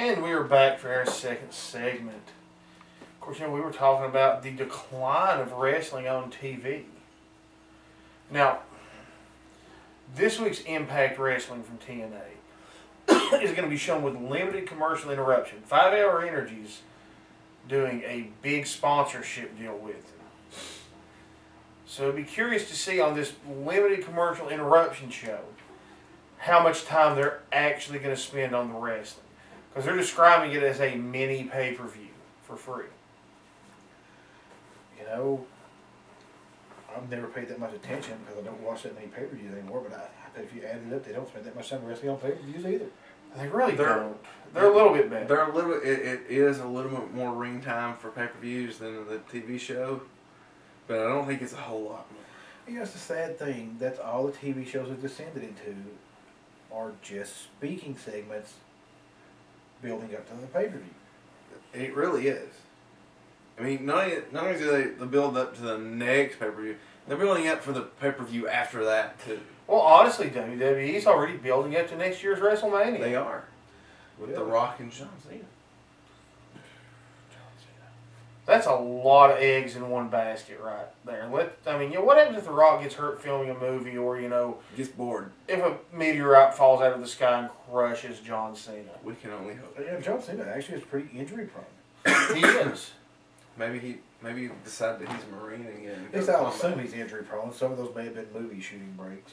And we are back for our second segment. Of course, we were talking about the decline of wrestling on TV. Now, this week's Impact Wrestling from TNA is going to be shown with limited commercial interruption. 5 Hour Energy's doing a big sponsorship deal with them. So I'd be curious to see on this limited commercial interruption show how much time they're actually going to spend on the wrestling. Because they're describing it as a mini pay-per-view for free. You know, I've never paid that much attention because I don't watch that many pay-per-views anymore, but I bet if you add it up, they don't spend that much time wrestling on pay-per-views either. They really don't. They're a little bit better. They're a little. It is a little bit more ring time for pay-per-views than the TV show, but I don't think it's a whole lot more. You know, it's the sad thing. That's all the TV shows have descended into are just speaking segments building up to the pay-per-view. It really is. I mean, not only do they build up to the next pay-per-view, they're building up for the pay-per-view after that, too. Well, honestly, WWE's already building up to next year's WrestleMania. They are. With The Rock and John Cena. That's a lot of eggs in one basket right there. What happens if The Rock gets hurt filming a movie or, Gets bored. if a meteorite falls out of the sky and crushes John Cena? We can only hope. Yeah, John Cena actually is pretty injury prone. He is. Maybe he decided that he's a Marine again. At least I'll assume he's injury prone. Some of those may have been movie shooting breaks.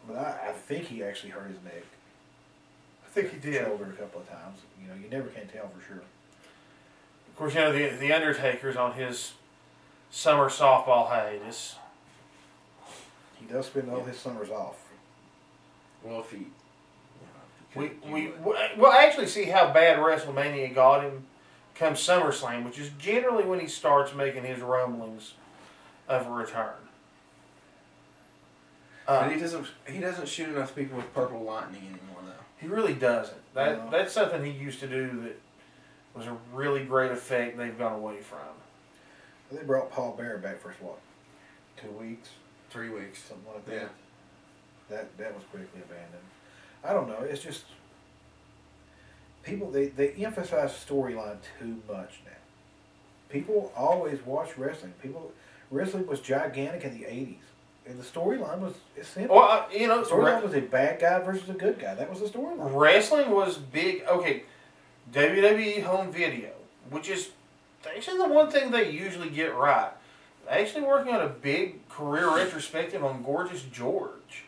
But I think he actually hurt his neck. I think he did. Shoulder a couple of times. You never can tell for sure. Of course, the Undertaker's on his summer softball hiatus. He does spend all his summers off. Well, if he... We'll actually see how bad WrestleMania got him come SummerSlam, which is generally when he starts making his rumblings of a return. But he doesn't shoot enough people with purple lightning anymore, though. He really doesn't. That's something he used to do that was a really great effect they've gone away from. They brought Paul Bearer back for what? 2 weeks? 3 weeks. Something like that. Yeah. That was quickly abandoned. I don't know. It's just people they emphasize storyline too much now. People always watch wrestling. Wrestling was gigantic in the 80s. And the storyline was simple. Well, the storyline was a bad guy versus a good guy. That was the storyline. Wrestling was big. Okay, WWE home video, which is actually the one thing they usually get right. Actually working on a big career retrospective on Gorgeous George.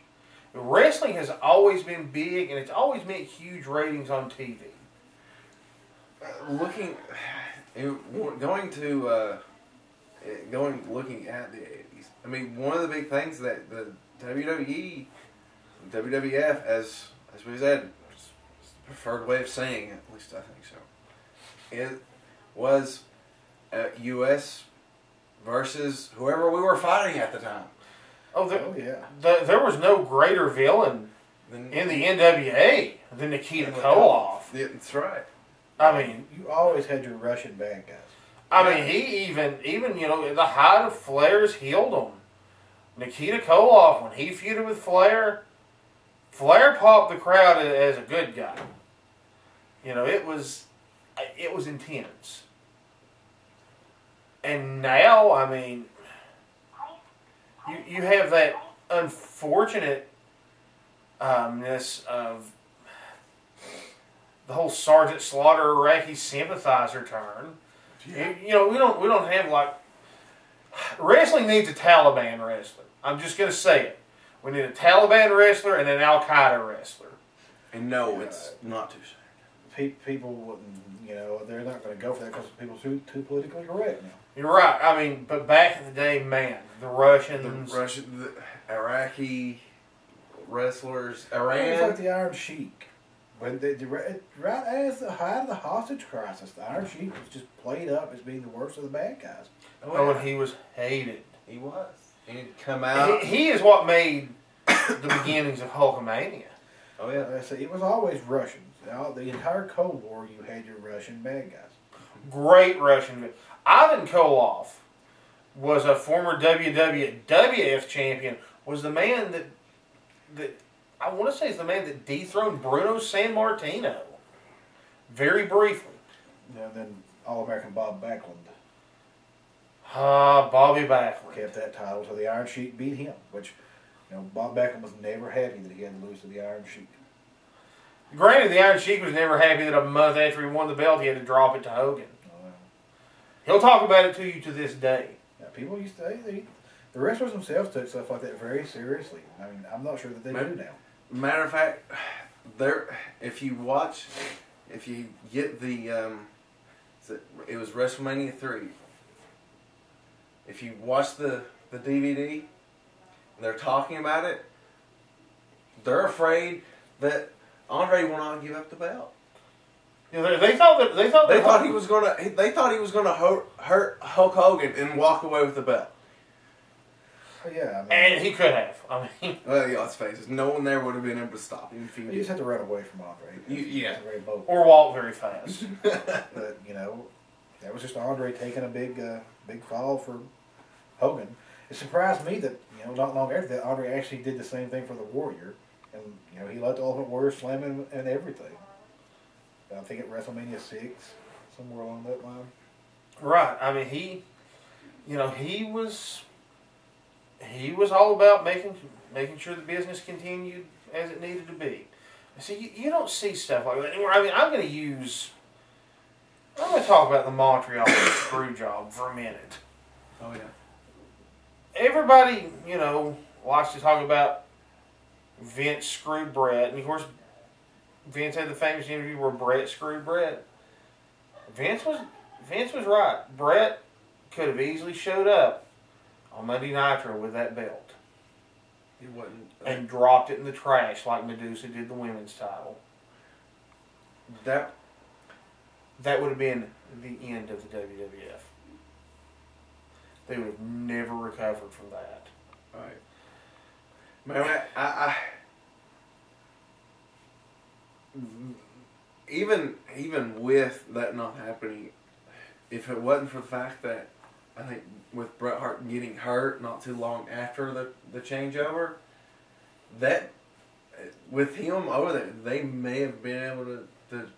Wrestling has always been big, and it's always meant huge ratings on TV. Looking at the 80s, I mean, one of the big things that the WWE, WWF, as we said, it's the preferred way of saying it, at least I think so, it was U.S. versus whoever we were fighting at the time. There was no greater villain in the NWA than Nikita Koloff. Yeah, that's right. I mean, you always had your Russian bad guys. I mean, he even at the height of Flair's heeldom, Nikita Koloff, when he feuded with Flair popped the crowd as a good guy. It was intense. And now, I mean, you have that unfortunateness of the whole Sergeant Slaughter Iraqi sympathizer turn. Yeah. We don't have wrestling needs a Taliban wrestler. I'm just gonna say it. We need a Taliban wrestler and an Al Qaeda wrestler. And no, it's not too soon. People wouldn't, they're not going to go for that because people are too politically correct now. You're right. I mean, but back in the day, man, the Russians, the Iraqi wrestlers, Iran. It's like the Iron Sheik. When right as the height of the hostage crisis, the Iron Sheik was just played up as being the worst of the bad guys. And he was hated. He was. He'd come out. He is what made the beginnings of Hulkamania. Oh yeah. It was always Russians. The entire Cold War, you had your Russian bad guys. Great Russian. Ivan Koloff was a former WWF champion. Was the man that I want to say is the man that dethroned Bruno Sammartino. very briefly. And then All-American Bob Backlund Bobby Backlund. kept that title till the Iron Sheik beat him, which, Bob Backlund was never happy that he had to lose to the Iron Sheik. Granted, the Iron Sheik was never happy that a month after he won the belt, he had to drop it to Hogan. He'll talk about it to you to this day. Yeah, people used to, the wrestlers themselves took stuff like that very seriously. I mean, I'm not sure that they do now. Matter of fact, if you get the, it was WrestleMania 3. If you watch the DVD, and they're talking about it, they're afraid that Andre will not give up the belt. They thought he was gonna hurt Hulk Hogan and walk away with the belt. Oh, yeah, and he could have. Well, yeah, let's face it. No one there would have been able to stop him if he. You just had to run away from Andre. Yeah. Very mobile. Or walk very fast. But that was just Andre taking a big fall for Hogan. It surprised me that not long after that Andre actually did the same thing for the Warrior, and he let the Ultimate Warrior slam him and everything. I think at WrestleMania 6, somewhere along that line. Right. I mean, he was all about making sure the business continued as it needed to be. See, you don't see stuff like that anymore. I mean, I'm going to talk about the Montreal screw job for a minute. Oh yeah. Everybody, likes to talk about Vince screwed Brett, and of course, Vince had the famous interview where Brett screwed Brett. Vince was right. Brett could have easily showed up on Monday Nitro with that belt. He wasn't. And dropped it in the trash like Medusa did the women's title. That would have been the end of the WWF. They would have never recovered from that. Right. Man, I even with that not happening, if it wasn't for the fact that I think with Bret Hart getting hurt not too long after the changeover, that with him over there, they may have been able to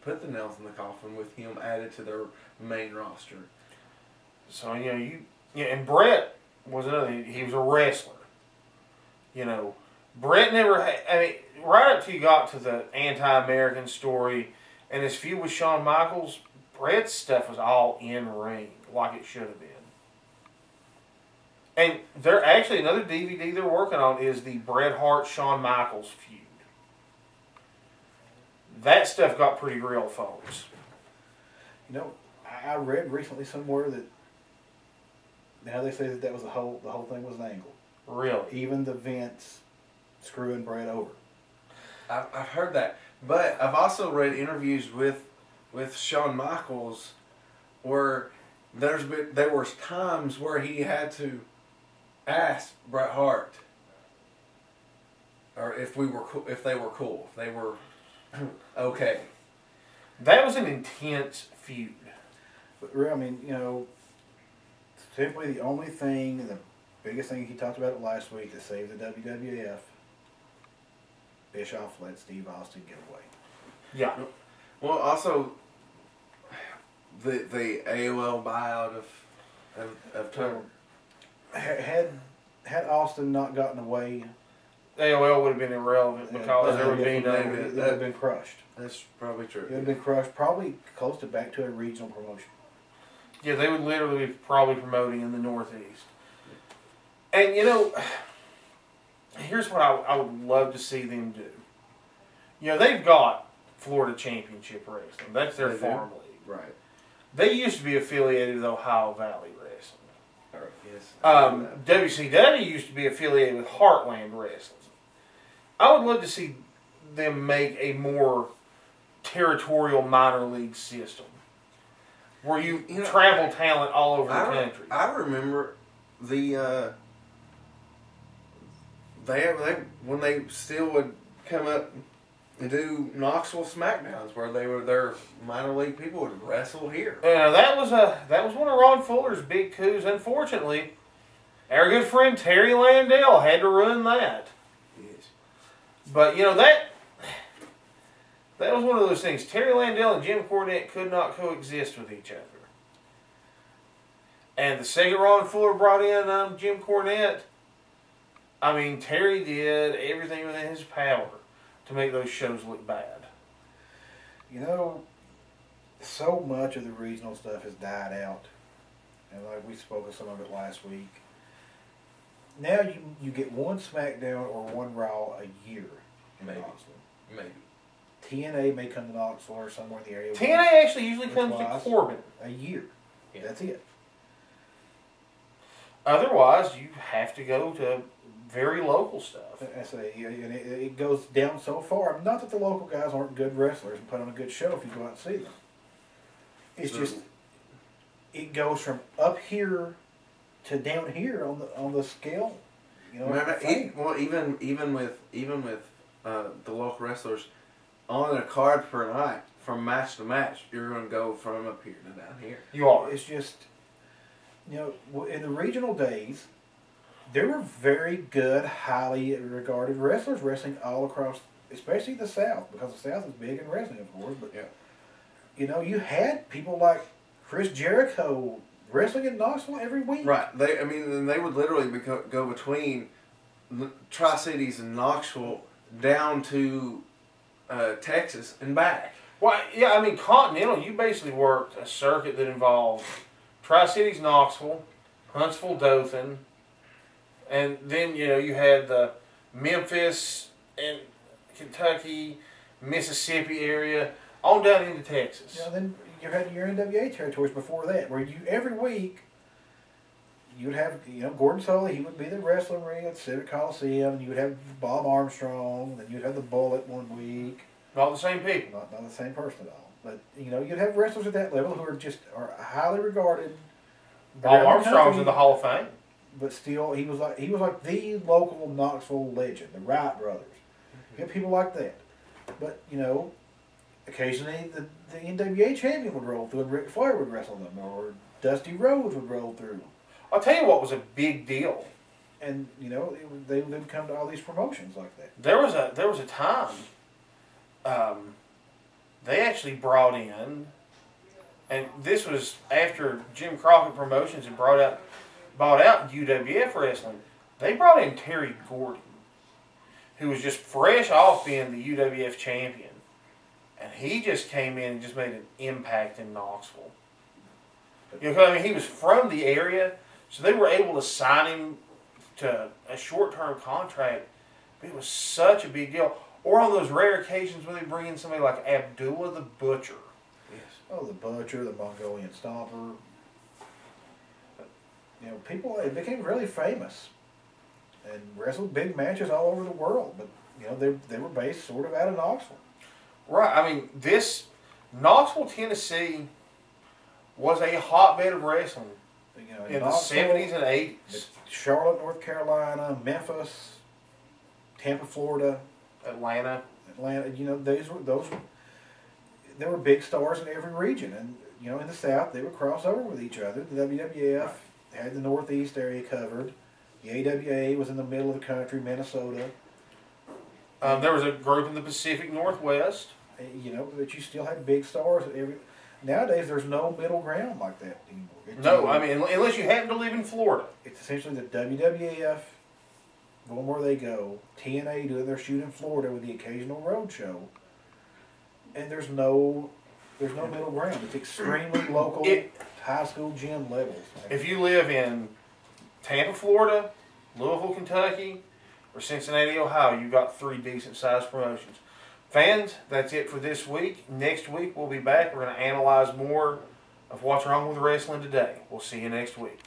put the nails in the coffin with him added to their main roster. So and Bret was another. He was a wrestler. Bret never had. I mean, right up till you got to the anti-American story and his feud with Shawn Michaels, Bret's stuff was all in ring like it should have been. And they're actually another DVD they're working on is the Bret Hart Shawn Michaels feud. That stuff got pretty real, folks. I read recently somewhere that now they say that was the whole thing was an angle. Really? Even the Vince screwing Bret over. I've heard that, but I've also read interviews with Shawn Michaels where there was times where he had to ask Bret Hart or if they were cool, if they were okay. That was an intense feud. But I mean, simply the only thing, the biggest thing he talked about last week to save the WWF, Bischoff let Steve Austin get away. Yeah. Well, also the AOL buyout of Turner. Had Austin not gotten away, AOL would have been irrelevant because there would be no. It would have been crushed. That's probably true. It would have been crushed, probably close to back to a regional promotion. Yeah, they would literally be probably promoting in the Northeast. And here's what I would love to see them do. They've got Florida Championship Wrestling. That's their farm league. Right. They used to be affiliated with Ohio Valley Wrestling. All right. Yes. WCW used to be affiliated with Heartland Wrestling. I would love to see them make a more territorial minor league system where you travel talent all over the country. I remember the they when they still would come up and do Knoxville Smackdowns where their minor league people would wrestle here. That was one of Ron Fuller's big coups. Unfortunately, our good friend Terry Landell had to run that. Yes. But That was one of those things. Terry Landell and Jim Cornette could not coexist with each other. And the second Ron Fuller brought in Jim Cornette, I mean, Terry did everything within his power to make those shows look bad. You know, so much of the regional stuff has died out. And like we spoke of some of it last week. Now you get one SmackDown or one Raw a year in Maybe. Knoxville. Maybe. TNA may come to Knoxville or somewhere in the area. TNA actually usually comes to Corbin. A year. Yeah. That's it. Otherwise, you have to go to very local stuff. I say, and it goes down so far. Not that the local guys aren't good wrestlers and put on a good show if you go out and see them. It's just it goes from up here to down here on the scale. You know, even with the local wrestlers on a card per night from match to match, you're going to go from up here to down here. You are. It's just, you know, in the regional days, there were very good, highly regarded wrestlers wrestling all across, especially the South, because the South is big in wrestling, of course. But yeah, you know, you had people like Chris Jericho wrestling in Knoxville every week. right. They would literally go between Tri-Cities and Knoxville down to Texas and back. Well, yeah, I mean, Continental, you basically worked a circuit that involved Tri-Cities, Knoxville, Huntsville, Dothan, and then, you know, you had the Memphis and Kentucky, Mississippi area, on down into Texas. You know, then you had your NWA territories before that, where you every week you would have, you know, Gordon Soley, he would be the wrestling ring at Civic Coliseum, and you would have Bob Armstrong, then you'd have the Bullet one week. Not the same people. Not the same person at all. But, you know, you'd have wrestlers at that level who are highly regarded. Bob Armstrong's in the Hall of Fame. But still, he was like the local Knoxville legend, the Wright brothers. You have people like that. But, you know, occasionally the NWA champion would roll through and Ric Flair would wrestle them, or Dusty Rhodes would roll through. I'll tell you what was a big deal. And, you know, they would come to all these promotions like that. There was a time they actually brought in, and this was after Jim Crockett Promotions had bought out UWF Wrestling. They brought in Terry Gordy, who was just fresh off being the UWF champion. And he just came in and just made an impact in Knoxville. You know, I mean, he was from the area, so they were able to sign him to a short-term contract. But it was such a big deal. Or on those rare occasions when they bring in somebody like Abdullah the Butcher. Yes. Oh, the Butcher, the Mongolian Stomper. You know, people, it became really famous. And wrestled big matches all over the world. But, you know, they were based sort of out of Knoxville. Right. I mean, Knoxville, Tennessee was a hotbed of wrestling You know, in the 70s and 80s. Charlotte, North Carolina, Memphis, Tampa, Florida, Atlanta. You know, there were big stars in every region, and you know, in the South they would cross over with each other. The WWF had the Northeast area covered. The AWA was in the middle of the country, Minnesota. There was a group in the Pacific Northwest. You know, but you still had big stars at every. Nowadays, there's no middle ground like that anymore. No, I mean, unless you happen to live in Florida. It's essentially the WWF going where they go, TNA doing their shoot in Florida with the occasional road show, and there's no middle ground. It's extremely local, high school gym levels. If you live in Tampa, Florida, Louisville, Kentucky, or Cincinnati, Ohio, you've got 3 decent-sized promotions. Fans, that's it for this week. Next week, we'll be back. We're going to analyze more of what's wrong with wrestling today. We'll see you next week.